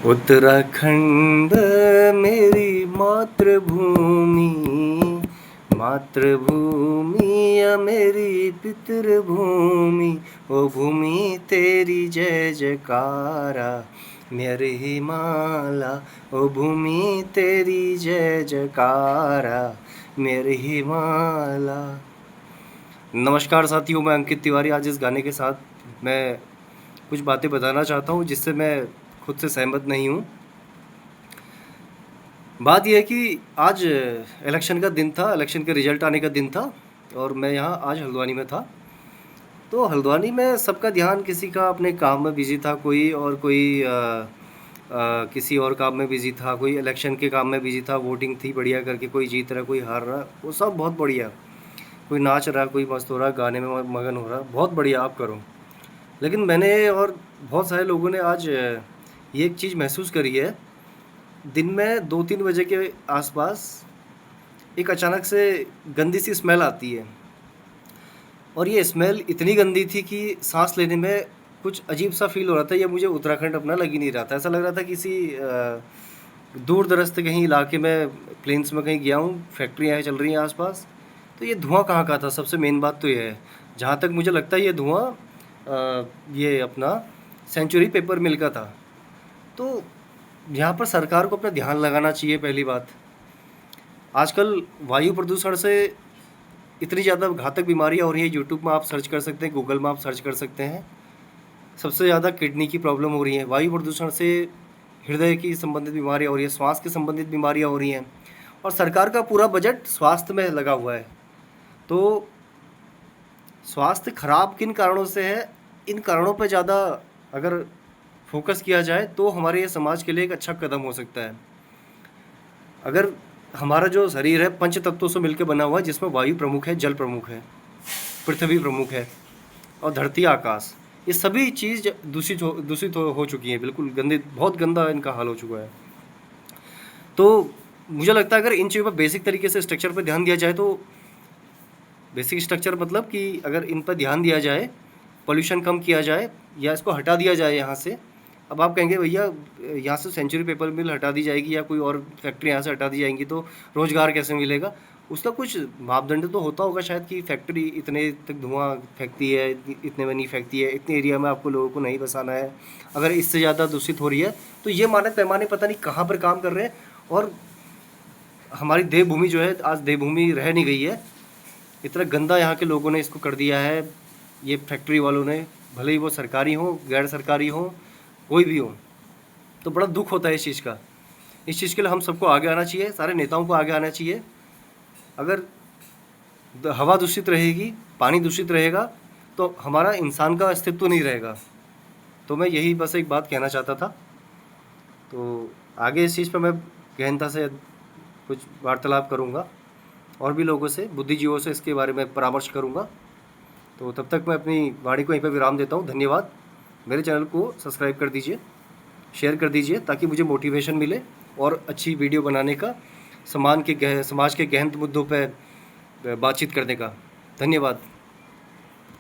उत्तराखंड मेरी मातृभूमि, मातृभूमि या मेरी पितृभूमि, ओ भूमि तेरी जय जयकारा मेरे हिमालय, ओ भूमि तेरी जय जयकारा मेरे हिमालय। नमस्कार साथियों, मैं अंकित तिवारी। आज इस गाने के साथ मैं कुछ बातें बताना चाहता हूँ जिससे मैं खुद से सहमत नहीं हूँ। बात यह है कि आज इलेक्शन का दिन था, इलेक्शन के रिजल्ट आने का दिन था और मैं यहाँ आज हल्द्वानी में था। तो हल्द्वानी में सबका ध्यान किसी का अपने काम में बिजी था, कोई और कोई किसी और काम में बिजी था, कोई इलेक्शन के काम में बिजी था, वोटिंग थी बढ़िया करके, कोई जीत रहा कोई हार रहा, वो सब बहुत बढ़िया। कोई नाच रहा, कोई मस्त हो रहा, गाने में मगन हो रहा, बहुत बढ़िया, आप करो। लेकिन मैंने और बहुत सारे लोगों ने आज ये एक चीज़ महसूस करी है। दिन में 2-3 बजे के आसपास एक अचानक से गंदी सी स्मेल आती है और ये स्मेल इतनी गंदी थी कि सांस लेने में कुछ अजीब सा फील हो रहा था। ये मुझे उत्तराखंड अपना लग ही नहीं रहा था। ऐसा लग रहा था किसी दूर दराज के कहीं इलाके में, प्लेन्स में कहीं गया हूँ, फैक्ट्रियाँ चल रही हैं आसपास। तो ये धुआं कहाँ का था? सबसे मेन बात तो ये है, जहाँ तक मुझे लगता है ये धुआं ये अपना सेंचुरी पेपर मिल का था। तो यहाँ पर सरकार को अपना ध्यान लगाना चाहिए। पहली बात, आजकल वायु प्रदूषण से इतनी ज़्यादा घातक बीमारियाँ हो रही है। यूट्यूब में आप सर्च कर सकते हैं, गूगल में आप सर्च कर सकते हैं। सबसे ज़्यादा किडनी की प्रॉब्लम हो रही है वायु प्रदूषण से, हृदय की संबंधित बीमारियाँ हो रही है, श्वास के संबंधित बीमारियाँ हो रही हैं और सरकार का पूरा बजट स्वास्थ्य में लगा हुआ है। तो स्वास्थ्य खराब किन कारणों से है, इन कारणों पर ज़्यादा अगर फोकस किया जाए तो हमारे समाज के लिए एक अच्छा कदम हो सकता है। अगर हमारा जो शरीर है 5 तत्वों से मिलकर बना हुआ है, जिसमें वायु प्रमुख है, जल प्रमुख है, पृथ्वी प्रमुख है और धरती आकाश, ये सभी चीज़ दूषित हो चुकी हैं। बिल्कुल गंदे, बहुत गंदा इनका हाल हो चुका है। तो मुझे लगता है अगर इन चीज़ों पर बेसिक तरीके से स्ट्रक्चर पर ध्यान दिया जाए, तो बेसिक स्ट्रक्चर मतलब कि अगर इन पर ध्यान दिया जाए, पोल्यूशन कम किया जाए या इसको हटा दिया जाए यहाँ से। अब आप कहेंगे भैया यहाँ से सेंचुरी पेपर मिल हटा दी जाएगी या कोई और फैक्ट्री यहाँ से हटा दी जाएंगी तो रोज़गार कैसे मिलेगा? उसका कुछ मापदंड तो होता होगा शायद, कि फैक्ट्री इतने तक धुआं फेंकती है, इतने में नहीं फेंकती है, इतने एरिया में आपको लोगों को नहीं बसाना है। अगर इससे ज़्यादा दूषित हो रही है तो ये मानक पैमाने पता नहीं कहाँ पर काम कर रहे हैं। और हमारी देवभूमि जो है आज देवभूमि रह नहीं गई है। इतना गंदा यहाँ के लोगों ने इसको कर दिया है, ये फैक्ट्री वालों ने, भले ही वो सरकारी हो, गैर सरकारी हो, कोई भी हो। तो बड़ा दुख होता है इस चीज़ का। इस चीज़ के लिए हम सबको आगे आना चाहिए, सारे नेताओं को आगे आना चाहिए। अगर हवा दूषित रहेगी, पानी दूषित रहेगा तो हमारा इंसान का अस्तित्व नहीं रहेगा। तो मैं यही बस एक बात कहना चाहता था। तो आगे इस चीज़ पर मैं गहनता से कुछ वार्तालाप करूँगा और भी लोगों से, बुद्धिजीवियों से इसके बारे में परामर्श करूँगा। तो तब तक मैं अपनी वाणी को यहीं पर विराम देता हूँ। धन्यवाद। मेरे चैनल को सब्सक्राइब कर दीजिए, शेयर कर दीजिए, ताकि मुझे मोटिवेशन मिले और अच्छी वीडियो बनाने का, समाज के गहन मुद्दों पर बातचीत करने का। धन्यवाद।